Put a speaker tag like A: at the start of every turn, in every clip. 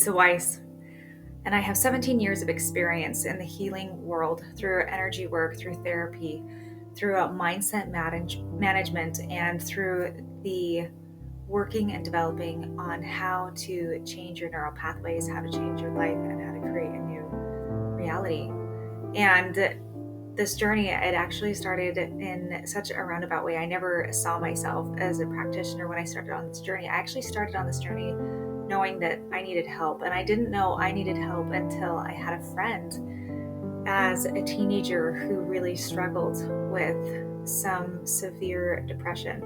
A: Lisa Weiss, and I have 17 years of experience in the healing world through energy work, through therapy, through mindset management, and through the working and developing on how to change your neural pathways, how to change your life, and how to create a new reality. And this journey, it actually started in such a roundabout way. I never saw myself as a practitioner when I started on this journey. I actually started on this journey knowing that I needed help, and I didn't know I needed help until I had a friend as a teenager who really struggled with some severe depression.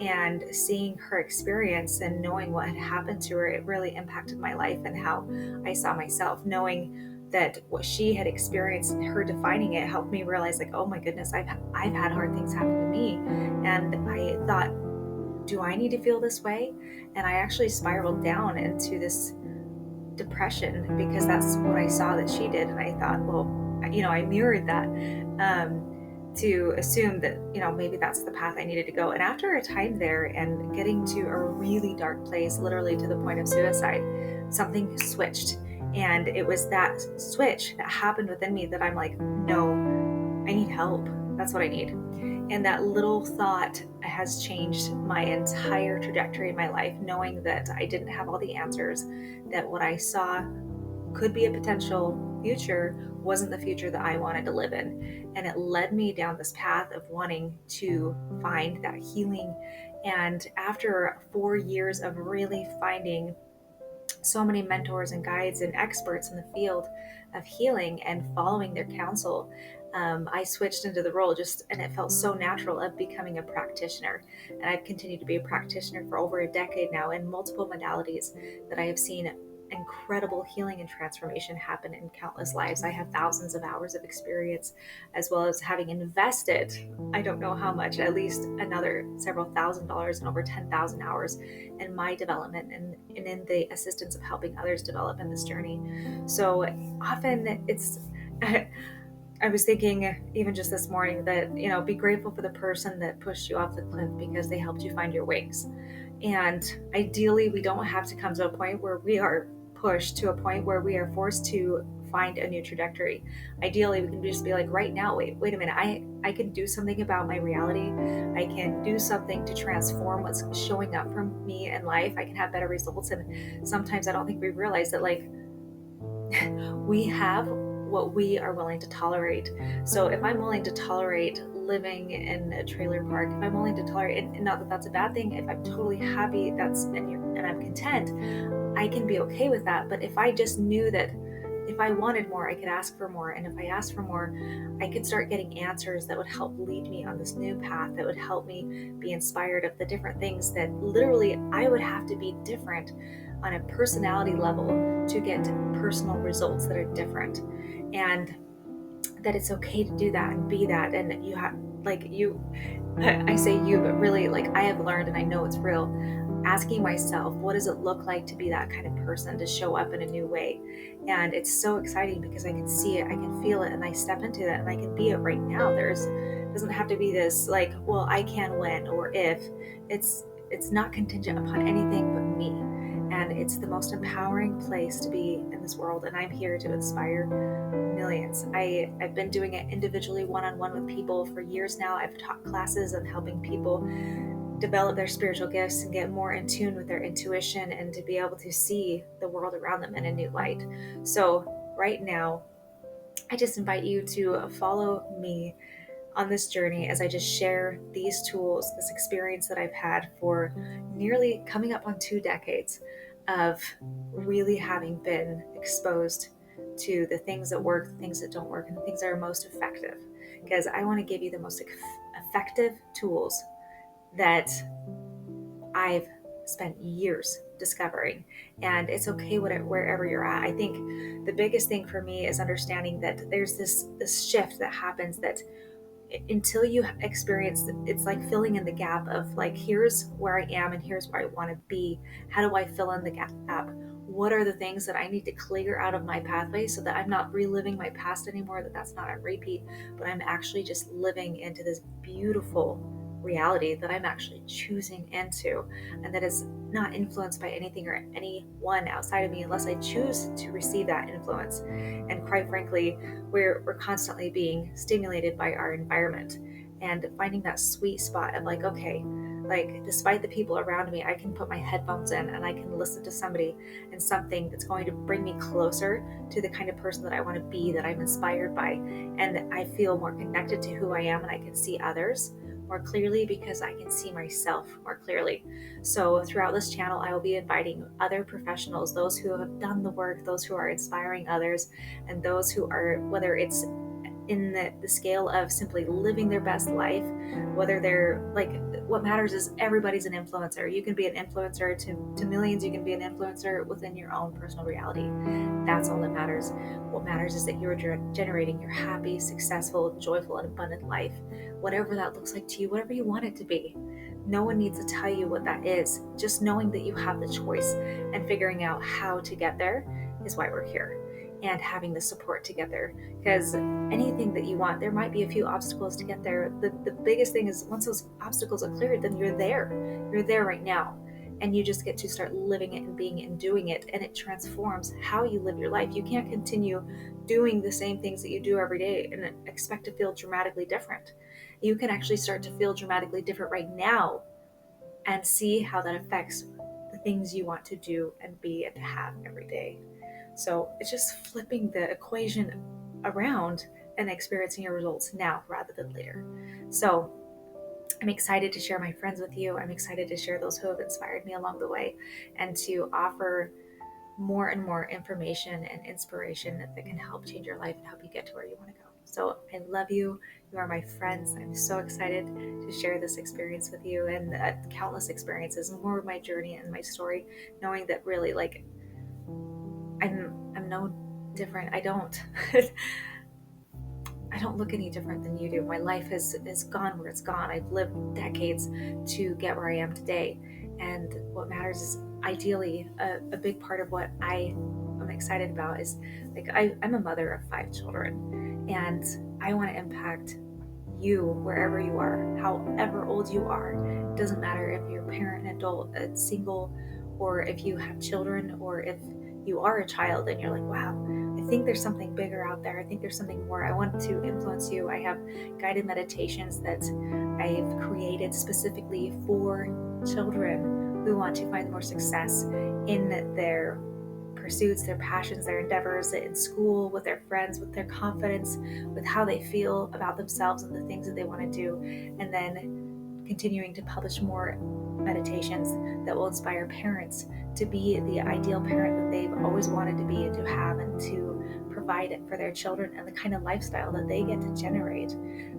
A: And seeing her experience and knowing what had happened to her, it really impacted my life and how I saw myself. Knowing that what she had experienced and her defining it helped me realize, like, oh my goodness, I've had hard things happen to me. And I thought, do I need to feel this way? And I actually spiraled down into this depression because that's what I saw that she did. And I thought, well, I mirrored that. To assume that, maybe that's the path I needed to go. And after a time there and getting to a really dark place, literally to the point of suicide, something switched. And it was that switch that happened within me that I'm like, no, I need help. That's what I need. And that little thought has changed my entire trajectory in my life, knowing that I didn't have all the answers, that what I saw could be a potential future wasn't the future that I wanted to live in. And it led me down this path of wanting to find that healing. And after 4 years of really finding so many mentors and guides and experts in the field of healing and following their counsel, I switched into the role and it felt so natural of becoming a practitioner. And I've continued to be a practitioner for over a decade now in multiple modalities that I have seen incredible healing and transformation happen in countless lives. I have thousands of hours of experience, as well as having invested, I don't know how much, at least another several $1,000s and over 10,000 hours in my development and in the assistance of helping others develop in this journey. So often it's I was thinking even just this morning that, be grateful for the person that pushed you off the cliff because they helped you find your wings. And ideally, we don't have to come to a point where we are pushed to a point where we are forced to find a new trajectory. Ideally, we can just be like, right now, wait a minute, I can do something about my reality. I can do something to transform what's showing up for me in life. I can have better results. And sometimes I don't think we realize that, like, we have what we are willing to tolerate. So if I'm willing to tolerate living in a trailer park, if I'm willing to tolerate, and not that that's a bad thing, if I'm totally happy, and I'm content, I can be okay with that. But if I just knew that if I wanted more, I could ask for more. And if I asked for more, I could start getting answers that would help lead me on this new path, that would help me be inspired of the different things that literally I would have to be different on a personality level to get personal results that are different. And that it's okay to do that and be that. And you have, I say you, but really, like, I have learned, and I know it's real, asking myself, what does it look like to be that kind of person, to show up in a new way? And it's so exciting because I can see it, I can feel it, and I step into that, and I can be it right now. Doesn't have to be this, like, well, I can when, or if. It's not contingent upon anything but me. And it's the most empowering place to be in this world. And I'm here to inspire millions. I've been doing it individually, one-on-one with people for years now. I've taught classes on helping people develop their spiritual gifts and get more in tune with their intuition and to be able to see the world around them in a new light. So right now, I just invite you to follow me on this journey as I just share these tools, this experience that I've had for nearly coming up on 2 decades of really having been exposed to the things that work, the things that don't work, and the things that are most effective. Because I want to give you the most effective tools that I've spent years discovering. And it's okay wherever you're at. I think the biggest thing for me is understanding that there's this shift that happens, that until you experience, it's like filling in the gap of, like, here's where I am and here's where I want to be. How do I fill in the gap? What are the things that I need to clear out of my pathway so that I'm not reliving my past anymore, that's not a repeat, but I'm actually just living into this beautiful reality that I'm actually choosing into, and that is not influenced by anything or anyone outside of me unless I choose to receive that influence. And quite frankly, we're constantly being stimulated by our environment, and finding that sweet spot of like, okay, like despite the people around me, I can put my headphones in and I can listen to somebody and something that's going to bring me closer to the kind of person that I want to be, that I'm inspired by, and I feel more connected to who I am, and I can see others more clearly because I can see myself more clearly. So throughout this channel, I will be inviting other professionals, those who have done the work, those who are inspiring others, and those who are, whether it's in the scale of simply living their best life, whether they're like, what matters is everybody's an influencer. You can be an influencer to millions. You can be an influencer within your own personal reality. That's all that matters. What matters is that you're generating your happy, successful, joyful, and abundant life, whatever that looks like to you, whatever you want it to be. No one needs to tell you what that is. Just knowing that you have the choice and figuring out how to get there is why we're here, and having the support to get there. Because anything that you want, there might be a few obstacles to get there. The biggest thing is once those obstacles are cleared, then you're there. You're there right now. And you just get to start living it and being it and doing it. And it transforms how you live your life. You can't continue doing the same things that you do every day and expect to feel dramatically different. You can actually start to feel dramatically different right now and see how that affects the things you want to do and be and to have every day. So it's just flipping the equation around and experiencing your results now rather than later. So I'm excited to share my friends with you. I'm excited to share those who have inspired me along the way, and to offer more and more information and inspiration that can help change your life and help you get to where you want to go. So I love you. You are my friends. I'm so excited to share this experience with you, and countless experiences, more of my journey and my story, knowing that really, like, I'm no different. I don't I don't look any different than you do. My life has gone where it's gone. I've lived decades to get where I am today. And what matters is, ideally, a big part of what I am excited about is, like, I'm a mother of 5 children, and I want to impact you wherever you are, however old you are. It doesn't matter if you're a parent, an adult, a single, or if you have children, or if you are a child and you're like, wow, I think there's something bigger out there. I think there's something more. I want to influence you. I have guided meditations that I've created specifically for children who want to find more success in their pursuits, their passions, their endeavors, in school, with their friends, with their confidence, with how they feel about themselves and the things that they want to do. And then continuing to publish more meditations that will inspire parents to be the ideal parent that they've always wanted to be and to have, and to provide it for their children, and the kind of lifestyle that they get to generate,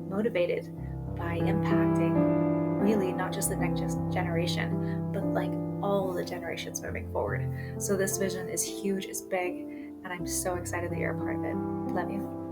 A: motivated by impacting really not just the next generation, but like all the generations moving forward. So this vision is huge, it's big, and I'm so excited that you're a part of it. Love you.